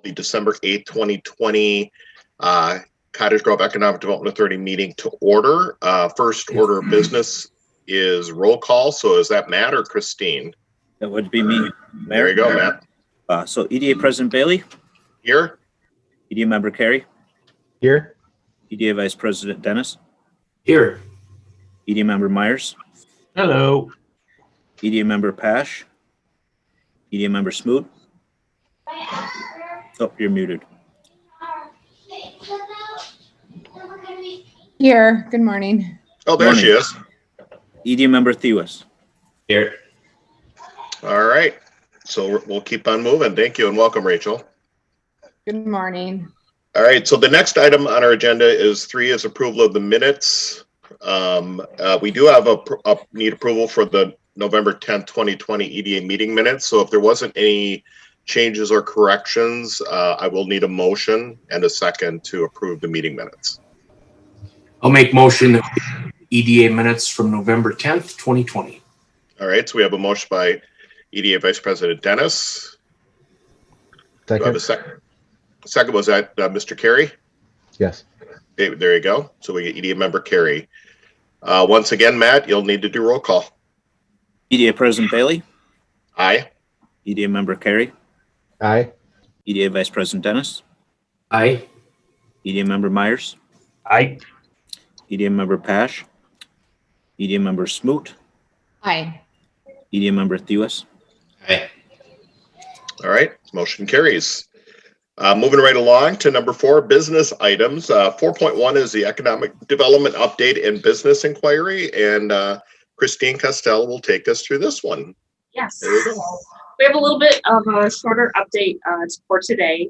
the December 8th, 2020 Cottage Grove Economic Development Authority meeting to order. First order of business is roll call. So is that Matt or Christine? That would be me, Mayor. There you go, Matt. So EDA President Bailey. Here. EDA Member Carey. Here. EDA Vice President Dennis. Here. EDA Member Myers. Hello. EDA Member Pash. EDA Member Smoot. Oh, you're muted. Here. Good morning. Oh, there she is. EDA Member Thewis. Here. All right. So we'll keep on moving. Thank you and welcome, Rachel. Good morning. All right. So the next item on our agenda is 3 is approval of the minutes. We do have need approval for the November 10th, 2020 EDA meeting minutes. So if there wasn't any changes or corrections, I will need a motion and a second to approve the meeting minutes. I'll make motion that EDA minutes from November 10th, 2020. All right. So we have a motion by EDA Vice President Dennis. Second. Do I have a second? Second was that Mr. Carey? Yes. Okay, there you go. So we get EDA Member Carey. Once again, Matt, you'll need to do roll call. EDA President Bailey. Aye. EDA Member Carey. Aye. EDA Vice President Dennis. Aye. EDA Member Myers. Aye. EDA Member Pash. EDA Member Smoot. Hi. EDA Member Thewis. Aye. All right, motion carries. Moving right along to number 4, business items. 4.1 is the economic development update and business inquiry, and Christine Costello will take us through this one. Yes, we have a little bit of a shorter update for today.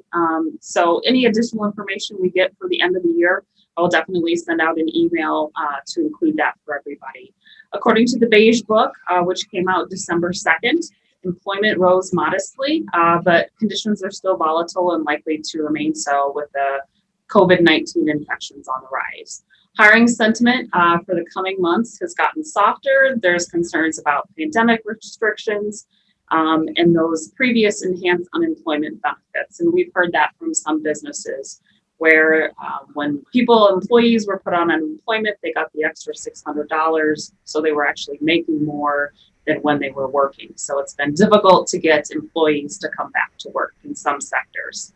So any additional information we get for the end of the year, I'll definitely send out an email to include that for everybody. According to the Beige Book, which came out December 2nd, employment rose modestly, but conditions are still volatile and likely to remain so with the COVID-19 infections on the rise. Hiring sentiment for the coming months has gotten softer. There's concerns about pandemic restrictions and those previous enhanced unemployment benefits. And we've heard that from some businesses where when employees were put on unemployment, they got the extra $600. So they were actually making more than when they were working. So it's been difficult to get employees to come back to work in some sectors.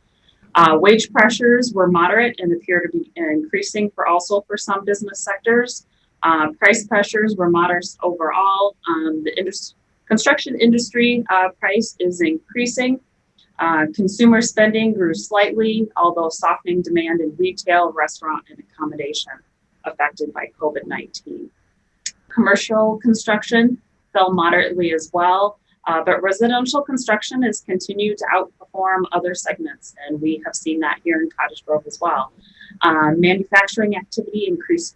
Wage pressures were moderate and appear to be increasing for some business sectors. Price pressures were moderate overall. The construction industry price is increasing. Consumer spending grew slightly, although softening demand in retail, restaurant, and accommodation affected by COVID-19. Commercial construction fell moderately as well, but residential construction has continued to outperform other segments, and we have seen that here in Cottage Grove as well. Manufacturing activity increased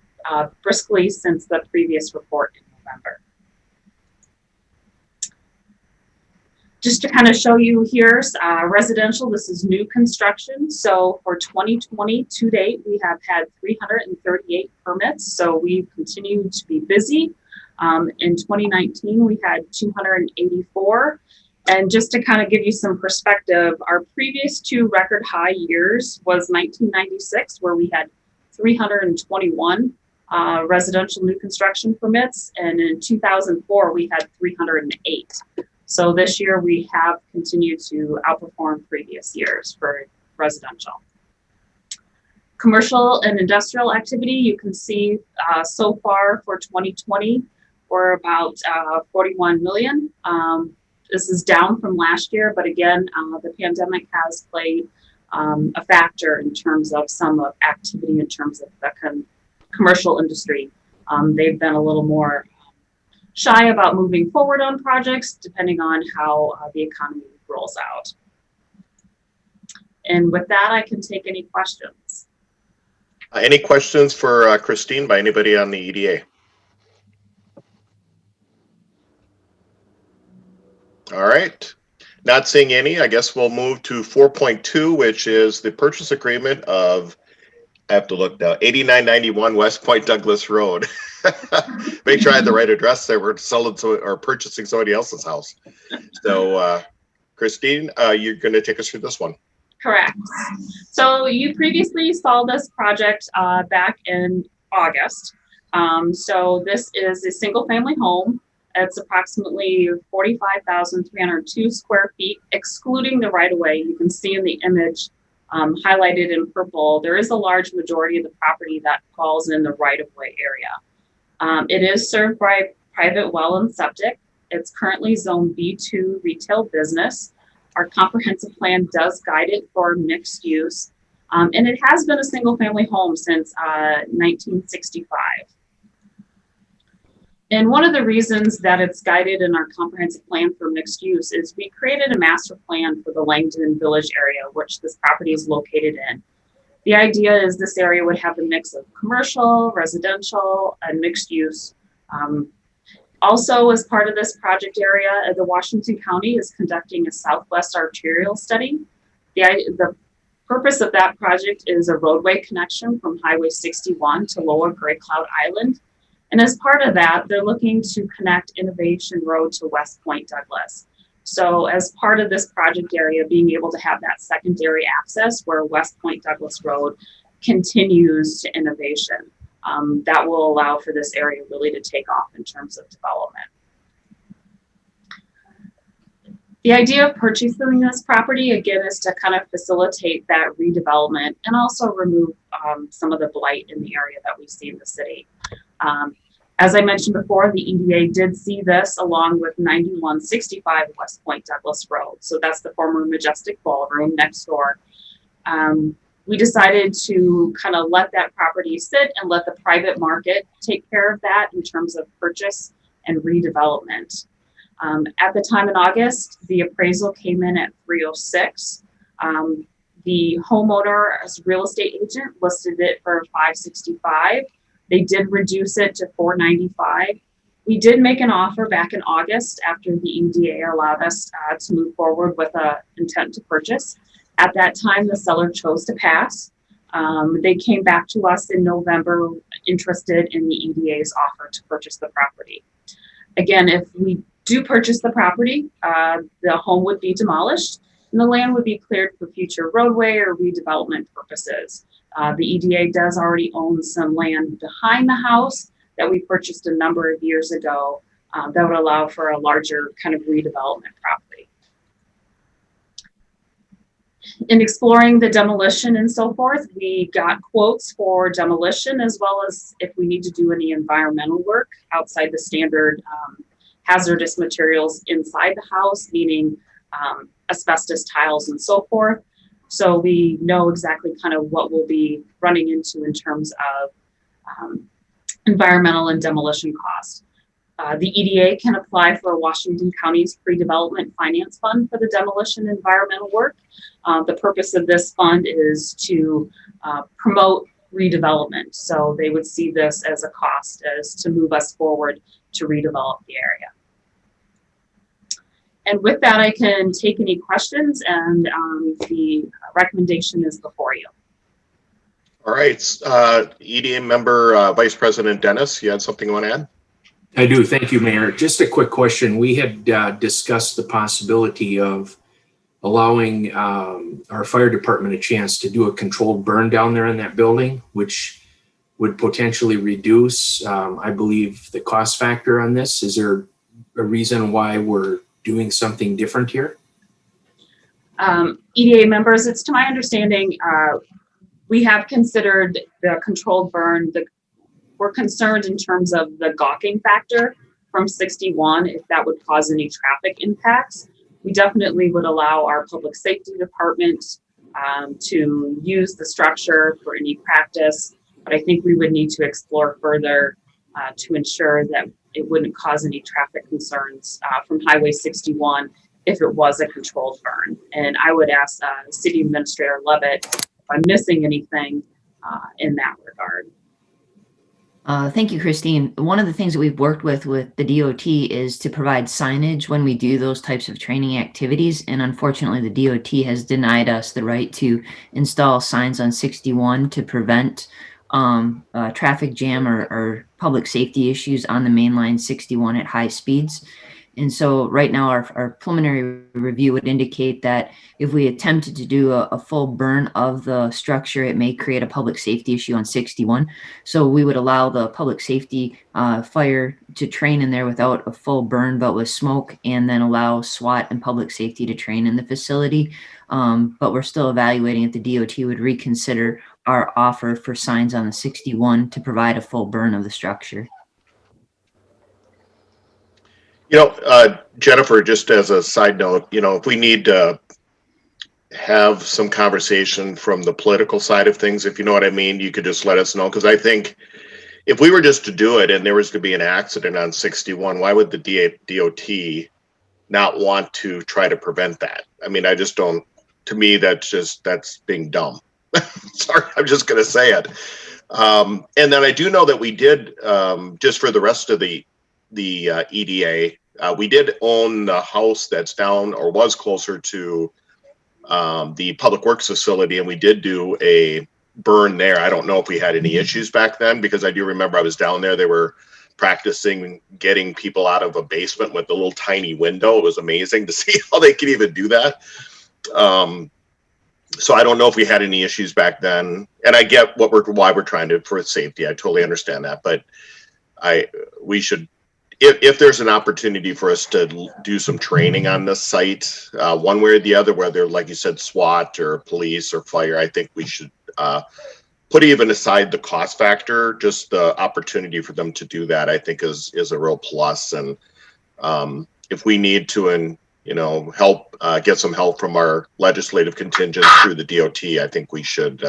briskly since the previous report in November. Just to kind of show you here, residential, this is new construction. So for 2020 to date, we have had 338 permits. So we've continued to be busy. In 2019, we had 284. And just to kind of give you some perspective, our previous 2 record high years was 1996, where we had 321 residential new construction permits. And in 2004, we had 308. So this year we have continued to outperform previous years for residential. Commercial and industrial activity, you can see so far for 2020, we're about 41 million. This is down from last year, but again, the pandemic has played a factor in terms of some of activity in terms of the commercial industry. They've been a little more shy about moving forward on projects depending on how the economy rolls out. And with that, I can take any questions. Any questions for Christine by anybody on the EDA? All right. Not seeing any, I guess we'll move to 4.2, which is the purchase agreement of, I have to look now, 8991 West Point Douglas Road. Make sure I had the right address there. We're selling or purchasing somebody else's house. So, Christine, you're going to take us through this one. Correct. So you previously saw this project back in August. So this is a single family home. It's approximately 45,302 square feet, excluding the right of way. You can see in the image highlighted in purple, there is a large majority of the property that falls in the right of way area. It is served by private well and septic. It's currently zone B2 retail business. Our comprehensive plan does guide it for mixed use. And it has been a single family home since 1965. And one of the reasons that it's guided in our comprehensive plan for mixed use is we created a master plan for the Langdon Village area, which this property is located in. The idea is this area would have a mix of commercial, residential, and mixed use. Also, as part of this project area, the Washington County is conducting a Southwest arterial study. The purpose of that project is a roadway connection from Highway 61 to Lower Gray Cloud Island. And as part of that, they're looking to connect Innovation Road to West Point Douglas. So as part of this project area, being able to have that secondary access where West Point Douglas Road continues to Innovation. That will allow for this area really to take off in terms of development. The idea of purchasing this property, again, is to kind of facilitate that redevelopment and also remove some of the blight in the area that we see in the city. As I mentioned before, the EDA did see this along with 9165 West Point Douglas Road. So that's the former Majestic Ballroom next door. We decided to kind of let that property sit and let the private market take care of that in terms of purchase and redevelopment. At the time in August, the appraisal came in at 306. The homeowner as real estate agent listed it for 565. They did reduce it to 495. We did make an offer back in August after the EDA allowed us to move forward with an intent to purchase. At that time, the seller chose to pass. They came back to us in November interested in the EDA's offer to purchase the property. Again, if we do purchase the property, the home would be demolished and the land would be cleared for future roadway or redevelopment purposes. The EDA does already own some land behind the house that we purchased a number of years ago that would allow for a larger kind of redevelopment property. In exploring the demolition and so forth, we got quotes for demolition as well as if we need to do any environmental work outside the standard hazardous materials inside the house, meaning asbestos tiles and so forth. So we know exactly kind of what we'll be running into in terms of environmental and demolition costs. The EDA can apply for Washington County's pre-development finance fund for the demolition and environmental work. The purpose of this fund is to promote redevelopment. So they would see this as a cost as to move us forward to redevelop the area. And with that, I can take any questions and the recommendation is before you. All right, EDA member, Vice President Dennis, you had something you want to add? I do. Thank you, Mayor. Just a quick question. We had discussed the possibility of allowing our fire department a chance to do a controlled burn down there in that building, which would potentially reduce, I believe, the cost factor on this. Is there a reason why we're doing something different here? EDA members, it's to my understanding, we have considered the controlled burn. We're concerned in terms of the gawking factor from 61, if that would cause any traffic impacts. We definitely would allow our public safety department to use the structure for any practice, but I think we would need to explore further to ensure that it wouldn't cause any traffic concerns from Highway 61 if it was a controlled burn. And I would ask City Administrator Levitt if I'm missing anything in that regard. Thank you, Christine. One of the things that we've worked with the DOT is to provide signage when we do those types of training activities. And unfortunately, the DOT has denied us the right to install signs on 61 to prevent traffic jam or public safety issues on the main line 61 at high speeds. And so right now our preliminary review would indicate that if we attempted to do a full burn of the structure, it may create a public safety issue on 61. So we would allow the public safety fire to train in there without a full burn, but with smoke, and then allow SWAT and public safety to train in the facility. But we're still evaluating if the DOT would reconsider our offer for signs on the 61 to provide a full burn of the structure. Jennifer, just as a side note, if we need to have some conversation from the political side of things, if you know what I mean, you could just let us know. Because I think if we were just to do it and there was to be an accident on 61, why would the DOT not want to try to prevent that? I mean, I just don't, to me, that's being dumb. Sorry, I'm just going to say it. And then I do know that we did, just for the rest of the EDA, we did own the house that's down or was closer to the public works facility, and we did do a burn there. I don't know if we had any issues back then, because I do remember I was down there. They were practicing getting people out of a basement with a little tiny window. It was amazing to see how they could even do that. So I don't know if we had any issues back then, and I get why we're trying to, for safety. I totally understand that, but we should, if there's an opportunity for us to do some training on this site, one way or the other, whether, like you said, SWAT or police or fire, I think we should put even aside the cost factor, just the opportunity for them to do that, I think is a real plus. And if we need to, help get some help from our legislative contingent through the DOT, I think we should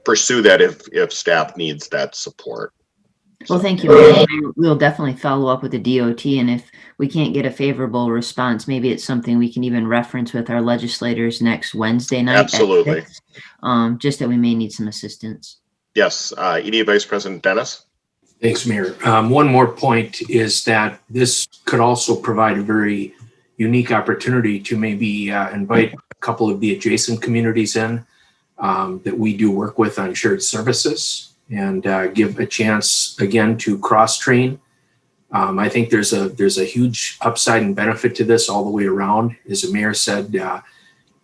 pursue that if staff needs that support. Well, thank you, Mayor. We'll definitely follow up with the DOT, and if we can't get a favorable response, maybe it's something we can even reference with our legislators next Wednesday night. Absolutely. At 6, just that we may need some assistance. Yes. EDA Vice President Dennis. Thanks, Mayor. One more point is that this could also provide a very unique opportunity to maybe invite a couple of the adjacent communities in that we do work with on shared services, and give a chance again to cross train. I think there's a huge upside and benefit to this all the way around. As the mayor said,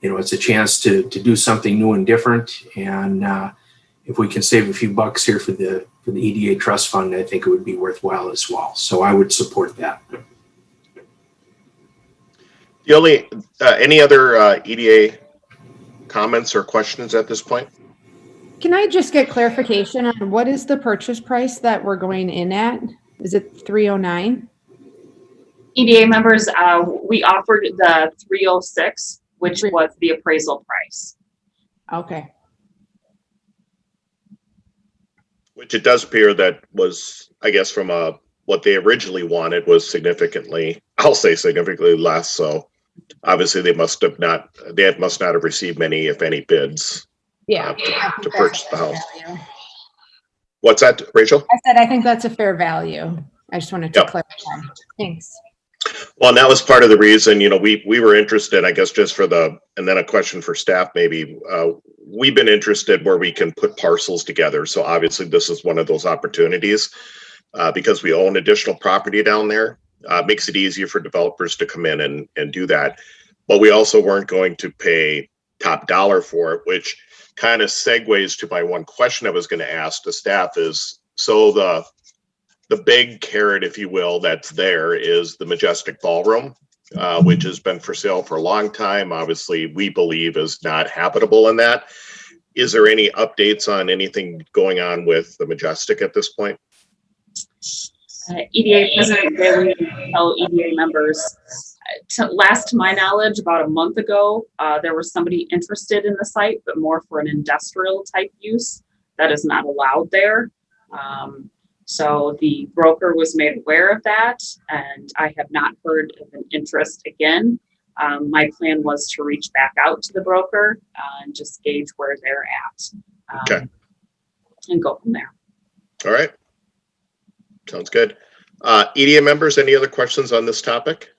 it's a chance to do something new and different. And if we can save a few bucks here for the EDA Trust Fund, I think it would be worthwhile as well. So I would support that. Any other EDA comments or questions at this point? Can I just get clarification on what is the purchase price that we're going in at? Is it 309? EDA members, we offered the 306, which was the appraisal price. Okay. Which it does appear that was, I guess, from what they originally wanted was significantly, I'll say significantly less. So obviously they must not have received many, if any, bids. Yeah. To purchase the house. Value. What's that, Rachel? I said I think that's a fair value. I just wanted to clarify. Thanks. Well, and that was part of the reason, we were interested, I guess, just for and then a question for staff maybe. We've been interested where we can put parcels together. So obviously this is one of those opportunities because we own additional property down there. Makes it easier for developers to come in and do that. But we also weren't going to pay top dollar for it, which kind of segues to my one question I was going to ask the staff is, so the big carrot, if you will, that's there is the Majestic Ballroom, which has been for sale for a long time. Obviously, we believe is not habitable in that. Is there any updates on anything going on with the Majestic at this point? EDA President Bailey tell EDA members, last to my knowledge, about a month ago, there was somebody interested in the site, but more for an industrial type use that is not allowed there. So the broker was made aware of that, and I have not heard of an interest again. My plan was to reach back out to the broker and just gauge where they're at. Okay. And go from there. All right. Sounds good. EDA members, any other questions on this topic?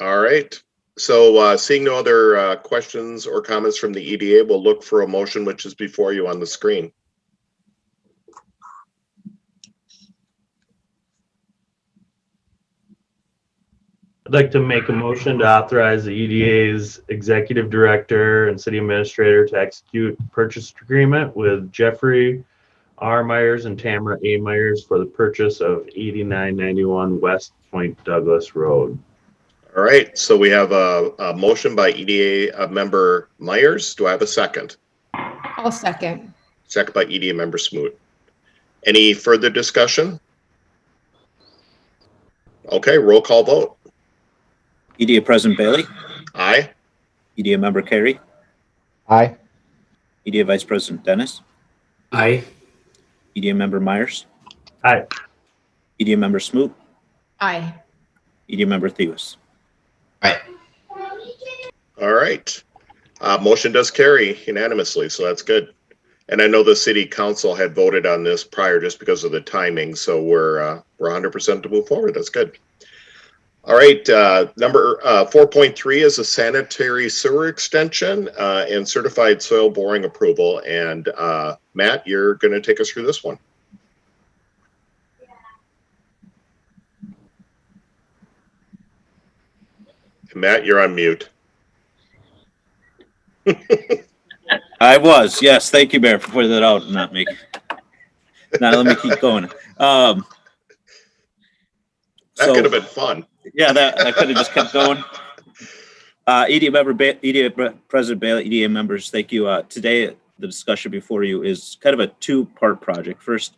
All right. So seeing no other questions or comments from the EDA, we'll look for a motion which is before you on the screen. I'd like to make a motion to authorize the EDA's executive director and city administrator to execute purchase agreement with Jeffrey R. Myers and Tamara A. Myers for the purchase of 8991 West Point Douglas Road. All right, so we have a motion by EDA member Myers. Do I have a second? I'll second. Second by EDA member Smoot. Any further discussion? Okay, roll call vote. EDA President Bailey, Aye. EDA member Carey, Aye. EDA Vice President Dennis, Aye. EDA member Myers, Aye. EDA member Smoot, Aye. EDA member Theus. All right. Motion does carry unanimously, so that's good. And I know the city council had voted on this prior just because of the timing, so we're 100% to move forward. That's good. All right, number 4.3 is a sanitary sewer extension and certified soil boring approval. And Matt, you're going to take us through this one. Matt, you're on mute. I was, yes. Thank you, Mayor, for pointing that out. Not me. Now let me keep going. That could have been fun. Yeah, that could have just kept going. EDA President Bailey, EDA members, thank you. Today, the discussion before you is kind of a two-part project. First,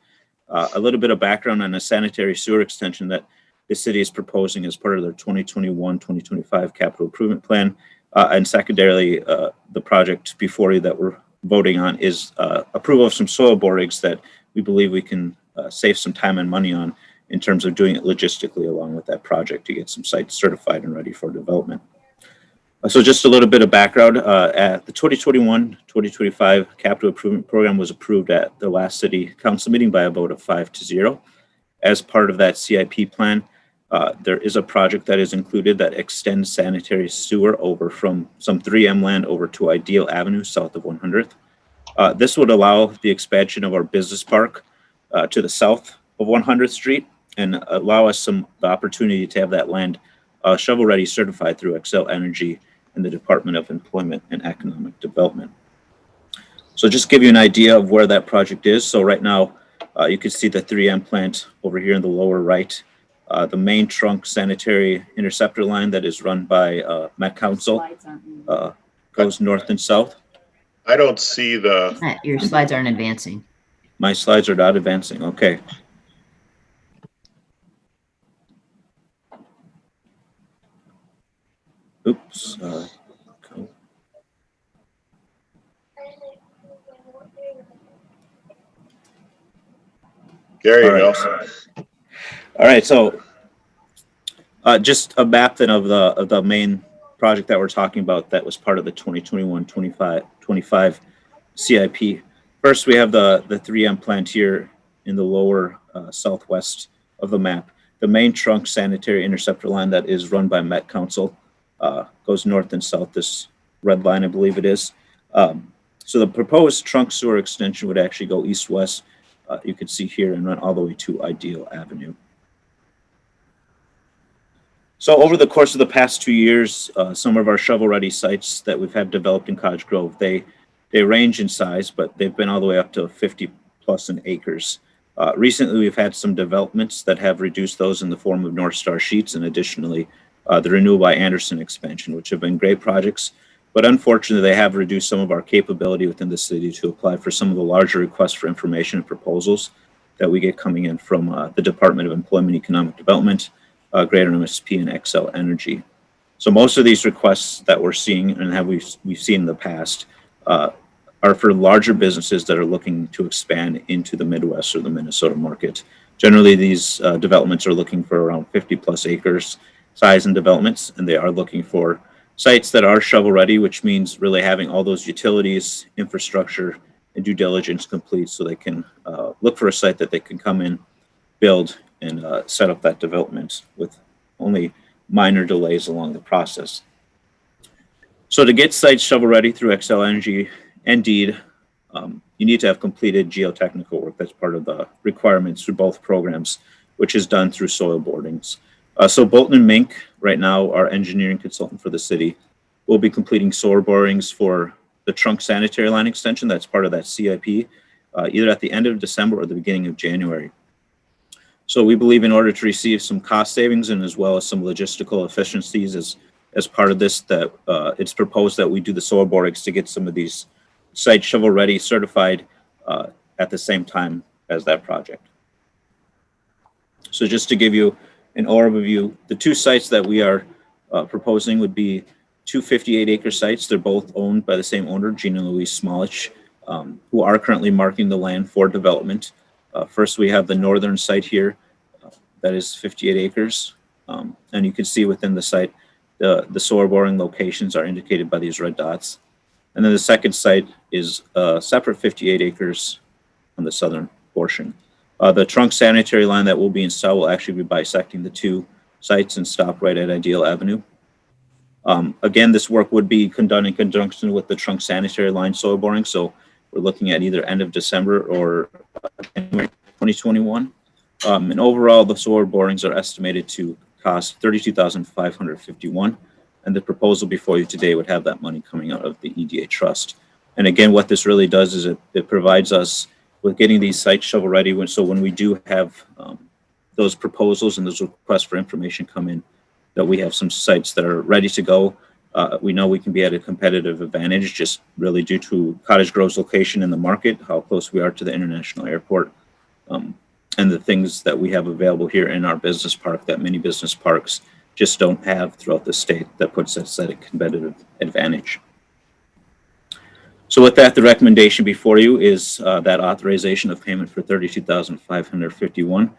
a little bit of background on a sanitary sewer extension that the city is proposing as part of their 2021-2025 capital improvement plan. And secondarily, the project before you that we're voting on is approval of some soil bore rigs that we believe we can save some time and money on in terms of doing it logistically along with that project to get some sites certified and ready for development. So just a little bit of background, at the 2021-2025 capital improvement program was approved at the last city council meeting by a vote of 5-0. As part of that CIP plan, there is a project that is included that extends sanitary sewer over from some 3M land over to Ideal Avenue south of 100th. This would allow the expansion of our business park to the south of 100th Street and allow us the opportunity to have that land shovel-ready certified through Xcel Energy and the Department of Employment and Economic Development. So just give you an idea of where that project is. So right now, you can see the 3M plant over here in the lower right. The main trunk sanitary interceptor line that is run by Met Council goes north and south. I don't see the... Matt, your slides aren't advancing. My slides are not advancing. Okay. Oops. Cool. There you All go. right. All right. So just a map then of the main project that we're talking about that was part of the 2021-25 CIP. First, we have the 3M plant here in the lower southwest of the map. The main trunk sanitary interceptor line that is run by Met Council goes north and south, this red line, I believe it is. So the proposed trunk sewer extension would actually go east-west, you can see here, and run all the way to Ideal Avenue. So over the course of the past 2 years, some of our shovel-ready sites that we've had developed in Cottage Grove, they range in size, but they've been all the way up to 50 plus in acres. Recently, we've had some developments that have reduced those in the form of North Star sheets, and additionally, the Renewal by Anderson expansion, which have been great projects. But unfortunately, they have reduced some of our capability within the city to apply for some of the larger requests for information and proposals that we get coming in from the Department of Employment and Economic Development, Greater MSP, and Xcel Energy. So most of these requests that we're seeing and we've seen in the past are for larger businesses that are looking to expand into the Midwest or the Minnesota market. Generally, these developments are looking for around 50 plus acres size and developments, and they are looking for sites that are shovel ready, which means really having all those utilities, infrastructure, and due diligence complete so they can look for a site that they can come in, build, and set up that development with only minor delays along the process. So to get sites shovel ready through Xcel Energy and DEED, you need to have completed geotechnical work. That's part of the requirements for both programs, which is done through soil boardings. So Bolton and Mink right now, our engineering consultant for the city will be completing soil borings for the trunk sanitary line extension. That's part of that CIP, either at the end of December or the beginning of January. So we believe in order to receive some cost savings and as well as some logistical efficiencies as part of this, that it's proposed that we do the soil borings to get some of these sites shovel ready certified at the same time as that project. So just to give you an overview, the two sites that we are proposing would be two 58-acre sites. They're both owned by the same owner, Gina and Louise Smolich, who are currently marking the land for development. First, we have the northern site here that is 58 acres. And you can see within the site, the soil boring locations are indicated by these red dots. And then the second site is a separate 58 acres on the southern portion. The trunk sanitary line that will be installed will actually be bisecting the two sites and stop right at Ideal Avenue. Again, this work would be done in conjunction with the trunk sanitary line soil boring. So we're looking at either end of December or January 2021. And overall, the soil borings are estimated to cost $32,551. And the proposal before you today would have that money coming out of the EDA trust. And again, what this really does is it provides us with getting these sites shovel ready. So when we do have those proposals and those requests for information come in, that we have some sites that are ready to go. We know we can be at a competitive advantage just really due to Cottage Grove's location in the market, how close we are to the international airport, and the things that we have available here in our business park that many business parks just don't have throughout the state, that puts us at a competitive advantage. So with that, the recommendation before you is that authorization of payment for $32,551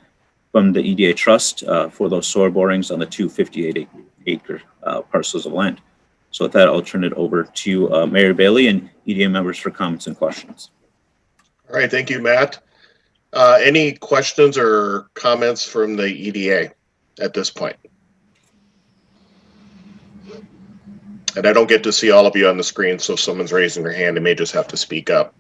from the EDA trust for those soil borings on the two 58-acre parcels of land. So with that, I'll turn it over to Mayor Bailey and EDA members for comments and questions. All right, thank you, Matt. Any questions or comments from the EDA at this point? And I don't get to see all of you on the screen, so if someone's raising their hand, they may just have to speak up.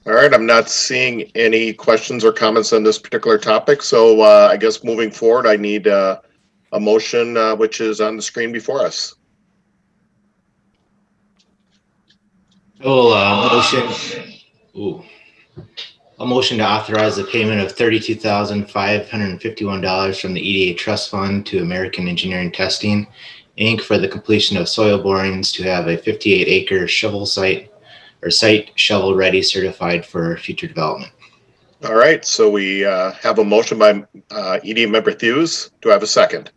All right, I'm not seeing any questions or comments on this particular topic, so I guess moving forward, I need a motion which is on the screen before us. A motion to authorize the payment of $32,551 from the EDA Trust Fund to American Engineering Testing, Inc. for the completion of soil borings to have a 58-acre shovel site or site shovel ready certified for future development. All right, so we have a motion by EDA member Thews. Do I have a second?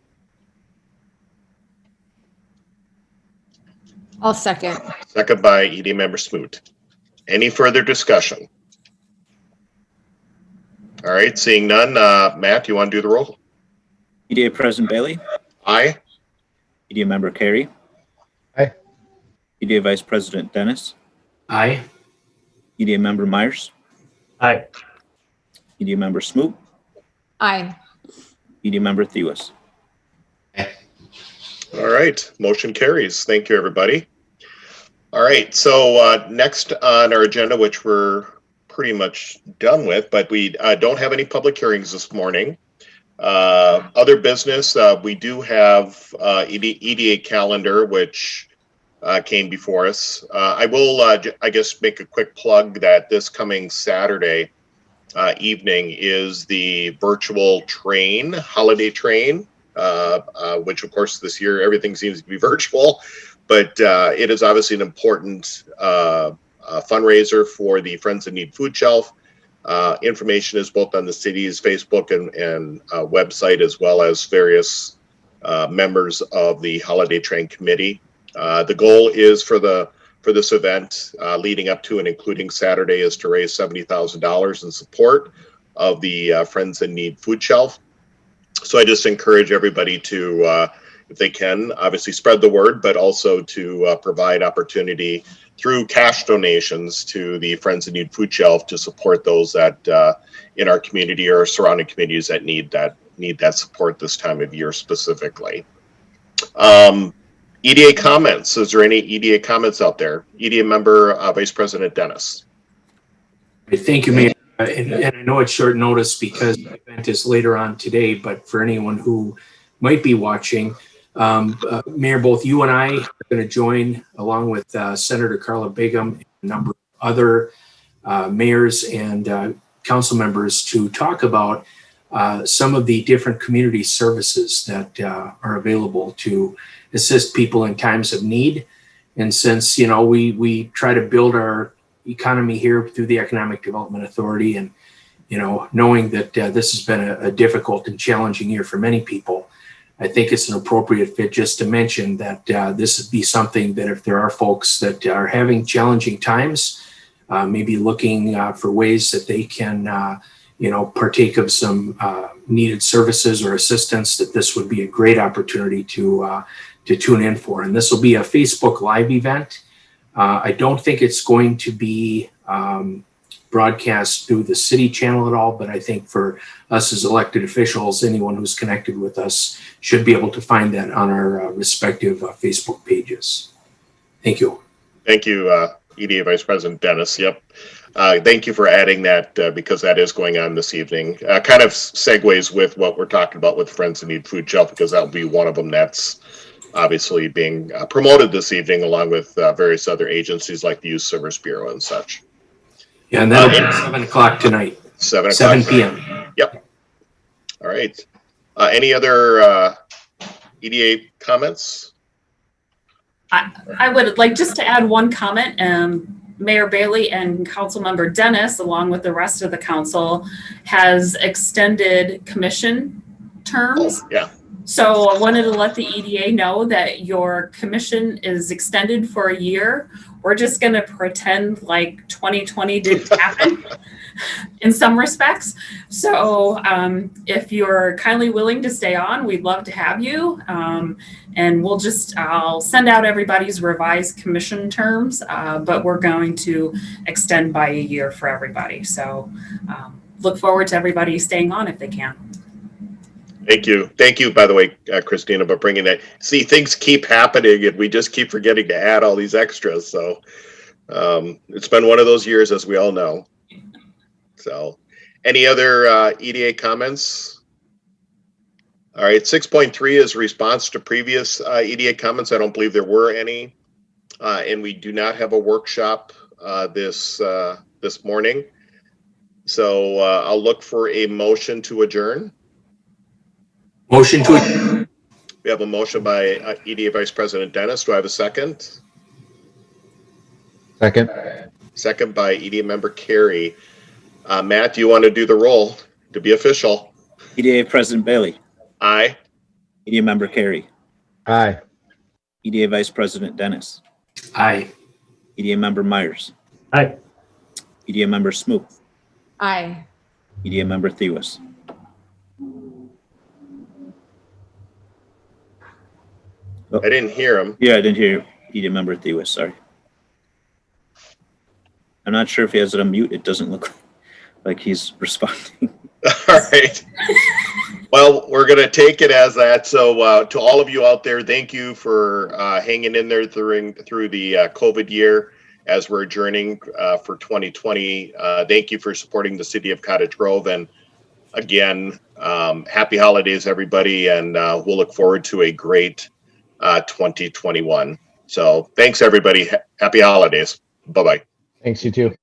I'll second. Second by EDA member Smoot. Any further discussion? All right, seeing none. Matt, you want to do the roll? EDA President Bailey? Aye. EDA member Carey? Aye. EDA Vice President Dennis? Aye. EDA member Myers? Aye. EDA member Smoot? Aye. EDA member Thews? All right, motion carries. Thank you, everybody. All right, so next on our agenda, which we're pretty much done with, but we don't have any public hearings this morning. Other business, we do have EDA Calendar, which came before us. I will, I guess, make a quick plug that this coming Saturday evening is the virtual train, holiday train, which of course this year everything seems to be virtual, but it is obviously an important fundraiser for the Friends in Need Food Shelf. Information is both on the city's Facebook and website, as well as various members of the Holiday Train Committee. The goal is for this event, leading up to and including Saturday, is to raise $70,000 in support of the Friends in Need Food Shelf. So I just encourage everybody to, if they can, obviously spread the word, but also to provide opportunity through cash donations to the Friends in Need Food Shelf to support those that in our community or surrounding communities that need that support this time of year specifically. EDA comments. Is there any EDA comments out there? EDA member, Vice President Dennis. Thank you, Mayor. And I know it's short notice because the event is later on today, but for anyone who might be watching, Mayor, both you and I are going to join along with Senator Carla Begum and a number of other mayors and council members to talk about some of the different community services that are available to assist people in times of need. And since, we try to build our economy here through the Economic Development Authority, and knowing that this has been a difficult and challenging year for many people, I think it's an appropriate fit just to mention that this would be something that if there are folks that are having challenging times, maybe looking for ways that they can partake of some needed services or assistance, that this would be a great opportunity to tune in for. And this will be a Facebook Live event. I don't think it's going to be broadcast through the city channel at all, but I think for us as elected officials, anyone who's connected with us should be able to find that on our respective Facebook pages. Thank you. Thank you, EDA Vice President Dennis. Yep. Thank you for adding that because that is going on this evening. Kind of segues with what we're talking about with Friends in Need Food Shelf, because that'll be one of them that's obviously being promoted this evening, along with various other agencies like the Youth Service Bureau and such. Yeah, and that'll be at 7 o'clock tonight. 7 p.m. Yep. All right. Any other EDA comments? I would like just to add one comment. Mayor Bailey and Councilmember Dennis, along with the rest of the council, has extended commission terms. Oh, yeah. So I wanted to let the EDA know that your commission is extended for a year. We're just going to pretend like 2020 didn't happen in some respects. So if you're kindly willing to stay on, we'd love to have you. And I'll send out everybody's revised commission terms, but we're going to extend by a year for everybody. So look forward to everybody staying on if they can. Thank you. Thank you, by the way, Christina, for bringing that. See, things keep happening and we just keep forgetting to add all these extras. So it's been one of those years, as we all know. So any other EDA comments? All right, 6.3 is response to previous EDA comments. I don't believe there were any. And we do not have a workshop this morning. So I'll look for a motion to adjourn. Motion to adjourn. We have a motion by EDA Vice President Dennis. Do I have a second? Second. Second by EDA Member Carey. Matt, do you want to do the roll to be official? EDA President Bailey. Aye. EDA Member Carey. Aye. EDA Vice President Dennis. Aye. EDA Member Myers. Aye. EDA Member Smoot. Aye. EDA Member Thewas. I didn't hear him. Yeah, I didn't hear EDA Member Thewas, sorry. I'm not sure if he has it on mute. It doesn't look like he's responding. All right. Well, we're going to take it as that. So to all of you out there, thank you for hanging in there through the COVID year as we're adjourning for 2020. Thank you for supporting the city of Cottage Grove. And again, happy holidays, everybody. And we'll look forward to a great 2021. So thanks, everybody. Happy holidays. Bye-bye. Thanks, you too.